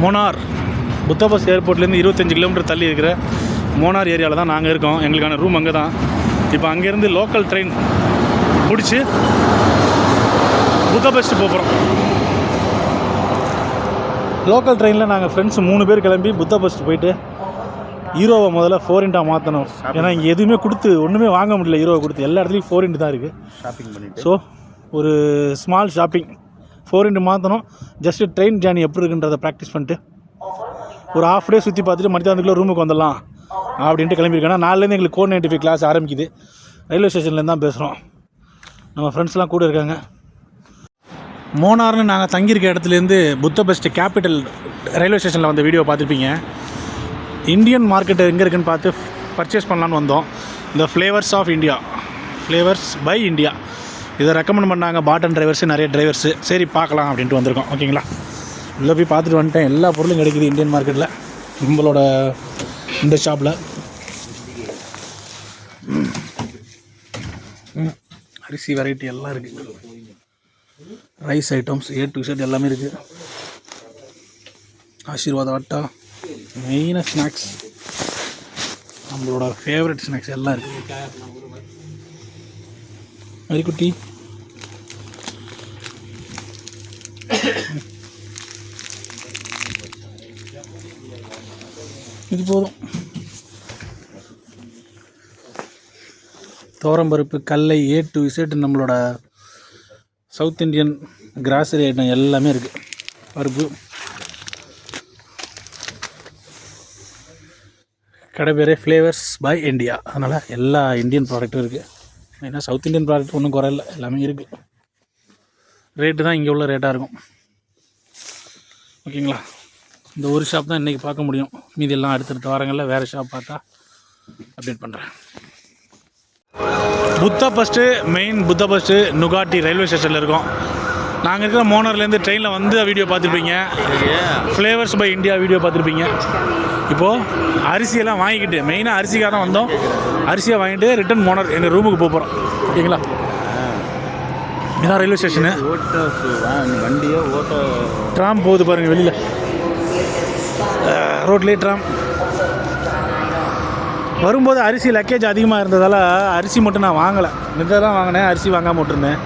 மோனார் புத்தாபஸ் ஏர்போர்ட்லேருந்து 25 kilometre தள்ளி இருக்கிற மோனார் ஏரியாவில் தான் நாங்கள் இருக்கோம். எங்களுக்கான ரூம் அங்கே தான். இப்போ அங்கேருந்து லோக்கல் ட்ரெயின் பிடிச்சி புத்தாபெஸ்ட் போகிறோம். லோக்கல் ட்ரெயினில் நாங்கள் ஃப்ரெண்ட்ஸ் 3 பேர் கிளம்பி புத்தாபெஸ்ட் போயிட்டு ஹீரோவை முதல்ல 4 மாற்றணும். ஏன்னா இங்கே எதுவுமே கொடுத்து ஒன்றுமே வாங்க முடியல. ஹீரோவை கொடுத்து எல்லா இடத்துலையும் 4 தான் இருக்குது. ஷாப்பிங் பண்ணிட்டு ஸோ ஒரு ஸ்மால் ஷாப்பிங் 4 மாற்றணும். ஜஸ்ட்டு ட்ரெயின் ஜேர்னி எப்படி இருக்குன்றதை ப்ராக்டிஸ் பண்ணிட்டு ஒரு ½ டே சுற்றி பார்த்துட்டு மத்தியானத்துக்குள்ளே ரூமுக்கு வந்துடலாம் அப்படின்ட்டு கிளம்பியிருக்கேன்னா 4லேருந்து எங்களுக்கு கோட் 95 கிளாஸ் ஆரம்பிக்குது. ரயில்வே ஸ்டேஷன்லேருந்து தான் பேசுகிறோம். நம்ம ஃப்ரெண்ட்ஸ்லாம் கூட இருக்காங்க. மோனார்னு நாங்கள் தங்கியிருக்க இடத்துலேருந்து புத்தாபெஸ்ட் கேபிட்டல் ரயில்வே ஸ்டேஷனில் வந்த வீடியோ பார்த்துருப்பீங்க. இந்தியன் மார்க்கெட்டு எங்கே இருக்குதுன்னு பார்த்து பர்ச்சேஸ் பண்ணலான்னு வந்தோம். இந்த flavours of India, flavours by India, இதை ரெக்கமெண்ட் பண்ணாங்க பாட்டன் டிரைவர்ஸு, நிறைய டிரைவர்ஸு. சரி பார்க்கலாம் அப்படின்ட்டு வந்திருக்கோம். ஓகேங்களா, உள்ளே போய் பார்த்துட்டு வந்துட்டேன். எல்லா பொருளும் கிடைக்குது இந்தியன் மார்க்கெட்டில். நம்மளோட இந்த ஷாப்பில் அரிசி வெரைட்டி எல்லாம் இருக்குது. Rice items A to Z எல்லாமே இருக்குது. ஆசீர்வாத ஆட்டா, மெயினாக ஸ்நாக்ஸ், நம்மளோட ஃபேவரட் ஸ்நாக்ஸ் எல்லாம் இருக்குது. அரிக்குட்டி இது போதும். துவரம்பருப்பு, கடலை, A to Z நம்மளோட சவுத் இண்டியன் கிராசரி ஐட்டம் எல்லாமே இருக்குது. பருப்பு, கடை பேரே ஃப்ளேவர்ஸ் பை இந்தியா. அதனால் எல்லா இந்தியன் ப்ராடக்ட்டும் இருக்குது. ஏன்னா சவுத் இண்டியன் ப்ராடக்ட் ஒன்றும் குறையில்ல, எல்லாமே இருக்குது. ரேட்டு தான் இங்கே உள்ள ரேட்டாக இருக்கும். ஓகேங்களா, இந்த ஒரு ஷாப் தான் இன்றைக்கி பார்க்க முடியும். மீதி எல்லாம் அடுத்தடுத்த வாரங்களில் வேறு ஷாப் பார்த்தா அப்டேட் பண்ணுறேன். புத்தாபெஸ்ட்டு மெயின் புத்தாபெஸ்ட்டு நுகாட்டி ரயில்வே ஸ்டேஷனில் இருக்கோம். நாங்கள் இருக்கிற மோனார்லேருந்து ட்ரெயினில் வந்து வீடியோ பார்த்துருப்பீங்க. ஃப்ளேவர்ஸ் பை இந்தியா வீடியோ பார்த்துருப்பீங்க. இப்போது அரிசியெல்லாம் வாங்கிக்கிட்டு, மெயினாக அரிசிக்காக தான் வந்தோம். அரிசியை வாங்கிட்டு ரிட்டன் மோனார் எங்கள் ரூமுக்கு போகிறோம். ஓகேங்களா, இதான் ரயில்வே ஸ்டேஷனு. வண்டியை ட்ராம் போகுது பாருங்கள் வெளியில், ரோட்லேயே ட்ராம். வரும்போது அரிசி லக்கேஜ் அதிகமாக இருந்ததால் அரிசி மட்டும் நான் வாங்கலை. மிததான் வாங்கினேன், அரிசி வாங்காமல் விட்டுருந்தேன்.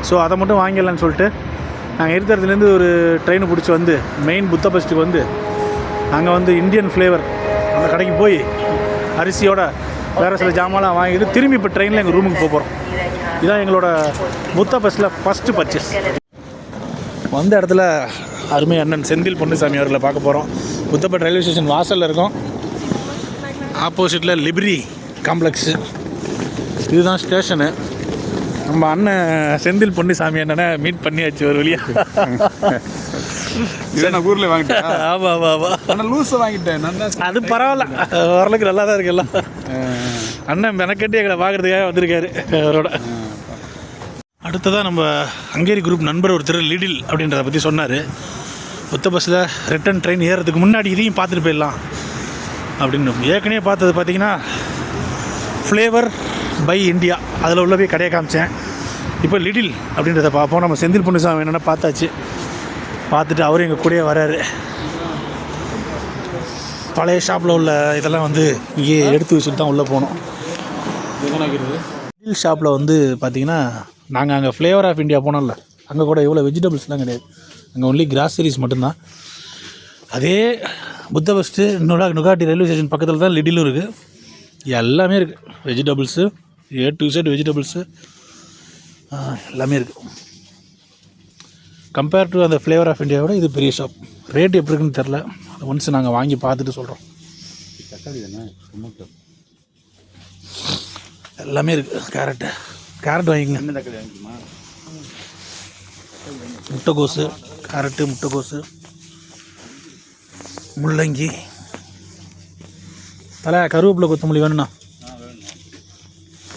ஸோ அதை மட்டும் வாங்கிடலான்னு சொல்லிட்டு நாங்கள் இருக்கிறதுலேருந்து ஒரு ட்ரெயினை பிடிச்சி வந்து மெயின் புத்தாபெஸ்ட்டுக்கு வந்து அங்கே வந்து இந்தியன் ஃப்ளேவர் அந்த கடைக்கு போய் அரிசியோட வேறு சில ஜாமான்லாம் வாங்கிட்டு திரும்பி இப்போ ட்ரெயினில் எங்கள் ரூமுக்கு போகிறோம். இதுதான் எங்களோட புத்தாபெஸ்ட்டில் ஃபஸ்ட்டு பர்ச்சேஸ். வந்த இடத்துல அருமை அண்ணன் செந்தில் பொன்னுசாமி அவர்களை பார்க்க போகிறோம். புத்தாபெட் ரயில்வே ஸ்டேஷன் வாசலில் இருக்கோம். ஆப்போசிட்டில் லிப்ரி காம்ப்ளெக்ஸு, இதுதான் ஸ்டேஷனு. நம்ம அண்ணன் செந்தில் பொன்னுசாமி அண்ணனை மீட் பண்ணியாச்சு ஒரு வழியாக. நான் ஊரில் வாங்கிட்டேன். ஆமாம் ஆமாம் ஆமாம், ஆனால் லூஸை வாங்கிட்டேன். அது பரவாயில்ல, ஓரளவுக்கு நல்லா தான் இருக்குல்ல. அண்ணன் மெனக்கட்டி எங்களை பார்க்குறதுக்காக வந்திருக்காரு அவரோட. அடுத்ததாக நம்ம ஹங்கேரி குரூப் நண்பர் ஒருத்தர் லிடில் அப்படின்றத பற்றி சொன்னார். புத்தாபெஸ்ட்டில் ரிட்டன் ட்ரெயின் ஏறுறதுக்கு முன்னாடி இதையும் பார்த்துட்டு போயிடலாம் அப்படின்னு. ஏற்கனவே பார்த்தது பார்த்திங்கன்னா ஃப்ளேவர் பை இந்தியா, அதில் உள்ள போய் கடையை காமிச்சேன். இப்போ லிடில் அப்படின்றத பார்ப்போம். நம்ம செந்தில் பொன்னுசாமி என்னென்னா பார்த்தாச்சு. பார்த்துட்டு அவரும் எங்கள் கூடயே வராரு. பழைய ஷாப்பில் உள்ள இதெல்லாம் வந்து இங்கே எடுத்து வச்சுட்டு தான் உள்ளே போனோம். லிடில் ஷாப்பில் வந்து பார்த்திங்கன்னா நாங்கள் அங்கே ஃப்ளேவர் ஆஃப் இந்தியா போனோம்ல, அங்கே கூட எவ்வளோ வெஜிடபிள்ஸ்லாம் கிடையாது. அங்கே ஒன்லி கிராசரிஸ் மட்டும்தான். அதே புத்தாபெஸ்ட்டு நுகாட்டி ரயில்வே ஸ்டேஷன் பக்கத்தில் தான் லிடிலும் இருக்குது. எல்லாமே இருக்குது. Vegetables A to Z vegetables எல்லாமே இருக்குது. கம்பேர் டு அந்த ஃப்ளேவர் ஆஃப் இந்தியாவோட இது பெரிய ஷாப். ரேட் எப்படி இருக்குன்னு தெரில, அதை ஒன்ஸ் நாங்கள் வாங்கி பார்த்துட்டு சொல்கிறோம். எல்லாமே இருக்குது. கேரட் வாங்கிக்கங்க. முட்டைக்கோசு, கேரட்டு, முட்டைக்கோசு, முள்ளங்கி, தலை கருவேப்பிலை, கொத்தமல்லி வேணுண்ணா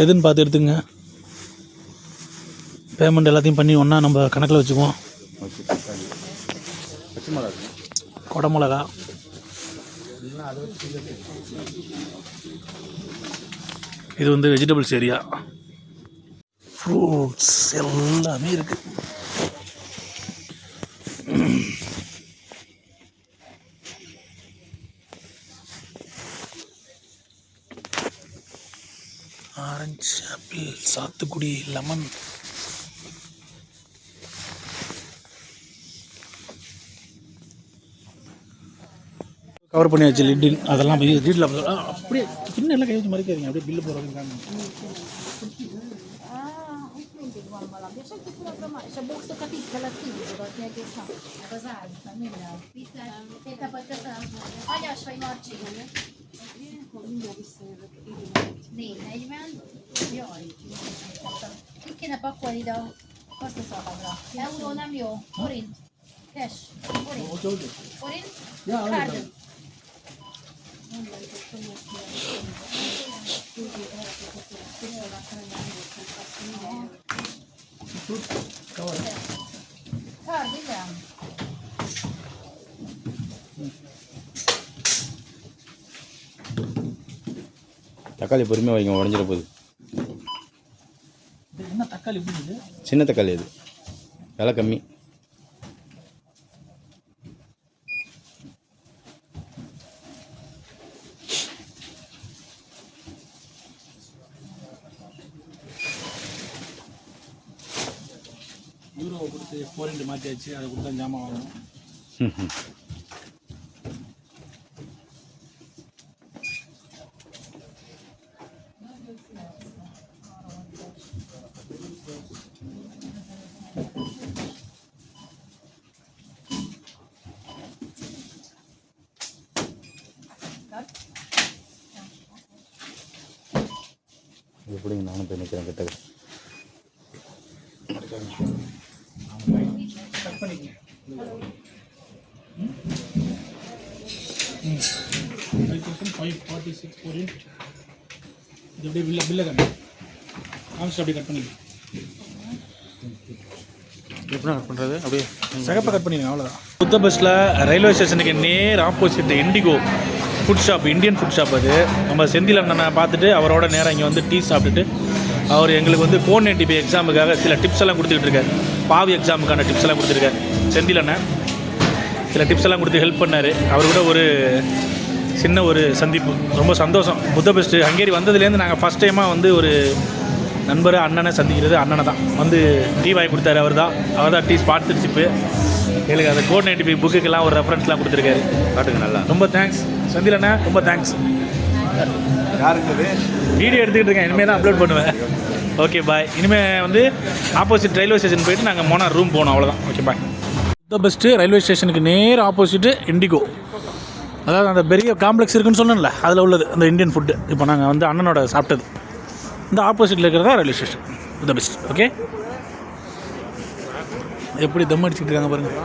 எதுன்னு பார்த்து எடுத்துங்க. பேமெண்ட் எல்லாத்தையும் பண்ணி ஒன்றா நம்ம கணக்கில் வச்சுக்குவோம். குடமிளகா, இது வந்து வெஜிடபிள்ஸ் ஏரியா. ஃப்ரூட்ஸ் எல்லாமே இருக்குது. ஆரஞ்சு, ஆப்பிள், சாத்துக்குடி, லெமன். கவர் பண்ணியாச்சு லிட்டின். அதெல்லாம் போய் வீட்டில் அப்படியே சின்ன எல்லாம் கை வச்சு மறைக்காதீங்க. அப்படியே bill போடுறதுங்க. Deixa aqui por agora. Deixa a bolsa que aqui, ela tem. Agora tem aqui só. Pesado, família. Pizza. Tenta passar. Olha, acho que foi mortinho, né? Sim, aí vem. Fica na pacote da. Posso só falar? É um nome meu. Porin. Cash. Porin. Porin. Card. தக்காளி பொறுமையாக வைங்க, உடஞ்சிட போகுது. என்ன தக்காளி எப்படி? சின்ன தக்காளி இது, விலை கம்மி. யூரோவை கொடுத்து $4 மாற்றியாச்சு. அதை கொடுத்தா ஜாமான் வாங்கணும். எப்படிங்க நானும் போய் நிற்கிறேன் கிட்டக்க. கட் பண்ணிக்க. $5,546 இது அப்படியே பில்லை கம்மி காமிச்சு அப்படியே கட் பண்ணிக்க. எப்படி கட் பண்ணுறது? அப்படியே சிகப்பை கட் பண்ணிடுங்க, அவ்வளோதான். புத்த பஸ்ஸில் ரயில்வே ஸ்டேஷனுக்கு நேர் opposite indigo food shop, Indian food shop. அது நம்ம செந்தில் அண்ணனை பார்த்துட்டு அவரோட நேரம் இங்கே வந்து டீ சாப்பிட்டுட்டு அவர் எங்களுக்கு வந்து கோஆர்டினேட்டிவ் எக்ஸாமுக்காக சில டிப்ஸ் எல்லாம் கொடுத்துக்கிட்டு இருக்காரு. பாவி எக்ஸாமுக்கான டிப்ஸ் எல்லாம் கொடுத்துருக்காரு செந்தில் அண்ணன். சில டிப்ஸ் எல்லாம் கொடுத்து ஹெல்ப் பண்ணார். அவர் கூட ஒரு சின்ன ஒரு சந்திப்பு, ரொம்ப சந்தோஷம். புத்த பெஸ்ட்டு ஹங்கேரி வந்ததுலேருந்து நாங்கள் ஃபஸ்ட் டைமாக வந்து ஒரு நண்பரை அண்ணனை சந்திக்கிறது. அண்ணனை தான் வந்து டீ வாங்கி கொடுத்தாரு. அவர் தான் டீ பார்த்துருச்சுப்பு எங்களுக்கு அந்த கோஆர்டினேட்டிவ் புக்குக்கெல்லாம் ஒரு ரெஃபரன்ஸ்லாம் கொடுத்துருக்காரு. காட்டுங்க நல்லா. ரொம்ப தேங்க்ஸ் செந்தில் அண்ணா, ரொம்ப தேங்க்ஸ். யாருக்கு வீடியோ எடுத்துக்கிட்டு இருக்கேன், இனிமேல் தான் அப்லோட் பண்ணுவேன். Okay bye. இனிமேல் வந்து ஆப்போசிட் ரயில்வே ஸ்டேஷன் போயிட்டு நாங்கள் மோனார் ரூம் போகணும், அவ்வளோதான். Okay bye. The best railway ஸ்டேஷனுக்கு நேர் ஆப்போசிட்டு இண்டிகோ, அதாவது அந்த பெரிய காம்ப்ளெக்ஸ் இருக்குன்னு சொன்னேன்ல, அதில் உள்ளது அந்த இந்தியன் ஃபுட்டு. இப்போ நாங்கள் வந்து அண்ணனோட சாப்பிட்டது இந்த ஆப்போசிட்டில் இருக்கிறதா railway station. The best. Okay, எப்படி தம் அடிச்சுட்டு இருக்காங்க பாருங்கள்.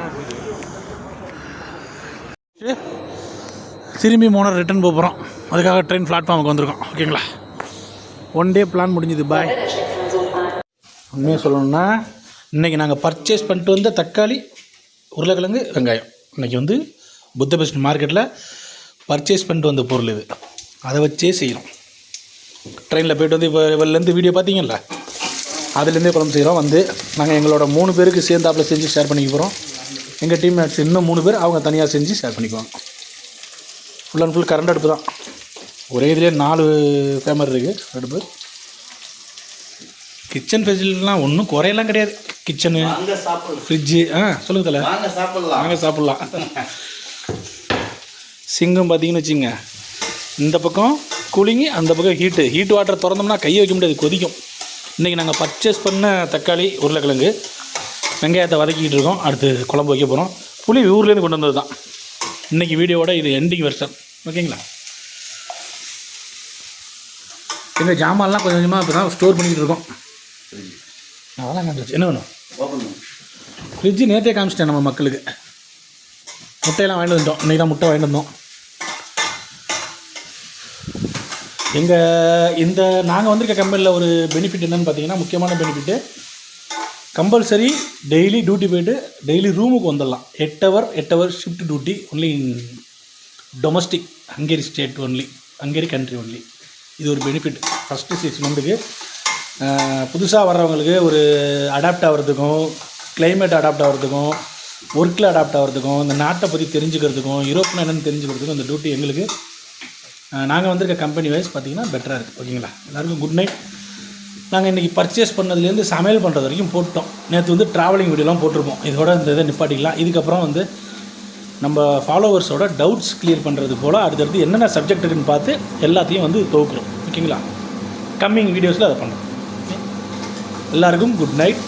திரும்பி மோனார் ரிட்டர்ன் போகிறோம். அதுக்காக ட்ரெயின் பிளாட்ஃபார்முக்கு வந்திருக்கோம். ஓகேங்களா, ஒன் டே பிளான் முடிஞ்சுது. பாய். உண்மையாக சொல்லணும்னா இன்றைக்கி நாங்கள் பர்ச்சேஸ் பண்ணிட்டு வந்த தக்காளி, உருளைக்கிழங்கு, வெங்காயம் இன்றைக்கி வந்து புத்த பெஸ்ட் மார்க்கெட்டில் பர்ச்சேஸ் பண்ணிட்டு வந்த பொருள் இது. அதை வச்சே செய்கிறோம். ட்ரெயினில் போய்ட்டு வந்து இப்போ வெளிலேருந்து வீடியோ பார்த்தீங்கல்ல, அதுலேருந்தே குழம்பு செய்கிறோம். வந்து நாங்கள் எங்களோட 3 பேருக்கு சேர்ந்தாப்பில் செஞ்சு ஷேர் பண்ணிக்க போகிறோம். எங்கள் டீம் மேட்ஸ் இன்னும் 3 பேர் அவங்க தனியாக செஞ்சு ஷேர் பண்ணிக்குவாங்க. ஃபுல் அண்ட் ஃபுல் கரண்ட் அடுப்பு தான். ஒரே இதிலே 4 ஃபேமர் இருக்குது அடுப்பு. கிச்சன் ஃபெசிலிட்டிலாம் ஒன்றும் குறையெல்லாம் கிடையாது. Kitchen, fridge. சொல்லுங்க தலை, நாங்கள் சாப்பிட்லாம். சிங்கம் பார்த்தீங்கன்னு வச்சுங்க, இந்த பக்கம் கூலிங்கு, அந்த பக்கம் ஹீட் வாட்டர் திறந்தோம்னா கையை வைக்க முடியாது, கொதிக்கும். இன்றைக்கி நாங்கள் பர்ச்சேஸ் பண்ண தக்காளி, உருளைக்கிழங்கு, வெங்காயத்தை வதக்கிக்கிட்டு இருக்கோம். அடுத்து குழம்பு வைக்க போகிறோம். புளி ஊர்லேருந்து கொண்டு வந்தது தான். இன்றைக்கி வீடியோவோட இது எண்டிங் வெர்ஷன். ஓகேங்களா, எங்கள் ஜாமான்லாம் கொஞ்சம் கொஞ்சமாக இப்போ தான் ஸ்டோர் பண்ணிக்கிட்டு இருக்கோம். அதெல்லாம் காமிச்சு என்ன வேணும்? ஃப்ரிட்ஜு நேற்றே காமிச்சிட்டேன் நம்ம மக்களுக்கு. முட்டையெல்லாம் வாங்கிட்டு வந்துட்டோம். இன்றைக்கி தான் முட்டை வாங்கிட்டு வந்தோம். நாங்கள் வந்திருக்க கம்பெனியில் ஒரு பெனிஃபிட் என்னென்னு பார்த்தீங்கன்னா, முக்கியமான பெனிஃபிட்டு, கம்பல்சரி டெய்லி டியூட்டி போய்ட்டு டெய்லி ரூமுக்கு வந்துடலாம். 8 hour shift duty only in domestic Hungary state only, Hungary country only. இது ஒரு பெனிஃபிட். ஃபஸ்ட்டு 6 மந்த்துக்கு புதுசாக வர்றவங்களுக்கு ஒரு அடாப்ட் ஆகிறதுக்கும், கிளைமேட் அடாப்ட் ஆகிறதுக்கும், ஒர்க்கில் அடாப்ட் ஆகிறதுக்கும், இந்த நாட்டை பற்றி தெரிஞ்சுக்கிறதுக்கும், யூரோப்பில் என்னென்னு தெரிஞ்சுக்கிறதுக்கும் இந்த டியூட்டி எங்களுக்கு நாங்கள் வந்திருக்க கம்பெனி வைஸ் பார்த்திங்கன்னா பெட்டராக இருக்குது. ஓகேங்களா, எல்லாருக்கும் குட் நைட். நாங்கள் இன்றைக்கி பர்ச்சேஸ் பண்ணதுலேருந்து சமையல் பண்ணுறது வரைக்கும் போட்டோம். நேற்று வந்து ட்ராவலிங் வீடியோலாம் போட்டிருப்போம். இதோட இந்த இதை நிப்பாட்டிக்கலாம். இதுக்கப்புறம் வந்து நம்ம ஃபாலோவர்ஸோட டவுட்ஸ் கிளியர் பண்ணுறது போல் அடுத்தடுத்து என்னென்ன சப்ஜெக்ட் இருக்குன்னு பார்த்து எல்லாத்தையும் வந்து தொகுக்கிறோம். ஓகேங்களா? கம்மிங் வீடியோஸில் அதை பண்ணுறோம். எல்லாருக்கும் குட் நைட்.